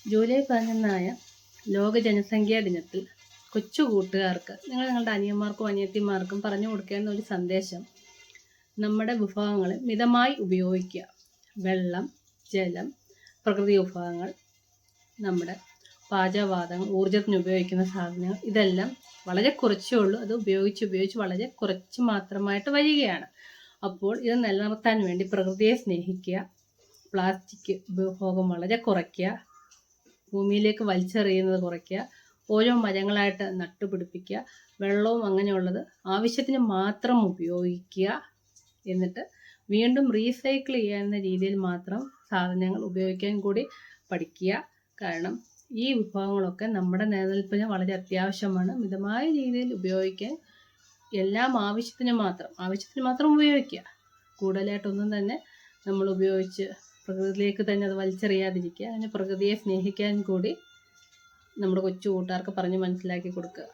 July 11 ലോക ജനസംഖ്യാ ദിനത്തിൽ കൊച്ചു കൂട്ടുകാർക്ക് നിങ്ങളുടെ അനിയന്മാർക്കും അനിയത്തിമാർക്കും പറഞ്ഞു കൊടുക്കേണ്ട ഒരു സന്ദേശം, നമ്മുടെ വിഭവങ്ങളെ മിതമായി ഉപയോഗിക്കുക. വെള്ളം, ജലം, പ്രകൃതി വിഭവങ്ങൾ, നമ്മുടെ പാചകവാതകം, ഊർജത്തിന് ഉപയോഗിക്കുന്ന സാധനങ്ങൾ, ഇതെല്ലാം വളരെ കുറച്ചേ ഉള്ളൂ. അത് ഉപയോഗിച്ച് വളരെ കുറച്ച് മാത്രമായിട്ട് വരികയാണ്. അപ്പോൾ ഇത് നിലനിർത്താൻ വേണ്ടി പ്രകൃതിയെ സ്നേഹിക്കുക, പ്ലാസ്റ്റിക് ഉപഭോഗം വളരെ കുറയ്ക്കുക, ഭൂമിയിലേക്ക് വലിച്ചെറിയുന്നത് കുറയ്ക്കുക, ഓരോ മരങ്ങളായിട്ട് നട്ടുപിടിപ്പിക്കുക, വെള്ളവും അങ്ങനെയുള്ളത് ആവശ്യത്തിന് മാത്രം ഉപയോഗിക്കുക. എന്നിട്ട് വീണ്ടും റീസൈക്കിൾ ചെയ്യാവുന്ന രീതിയിൽ മാത്രം സാധനങ്ങൾ ഉപയോഗിക്കാൻ കൂടി പഠിക്കുക. കാരണം ഈ വിഭവങ്ങളൊക്കെ നമ്മുടെ നിലനിൽപ്പിന് വളരെ അത്യാവശ്യമാണ്. മിതമായ രീതിയിൽ ഉപയോഗിക്കാൻ, എല്ലാം ആവശ്യത്തിന് മാത്രം ഉപയോഗിക്കുക. കൂടുതലായിട്ടൊന്നും തന്നെ നമ്മൾ ഉപയോഗിച്ച് പ്രകൃതിയിലേക്ക് തന്നെ അത് വലിച്ചെറിയാതിരിക്കുക. അങ്ങനെ പ്രകൃതിയെ സ്നേഹിക്കാൻ കൂടി നമ്മുടെ കൊച്ചു കൂട്ടുകാർക്ക് പറഞ്ഞ് മനസ്സിലാക്കി കൊടുക്കുക.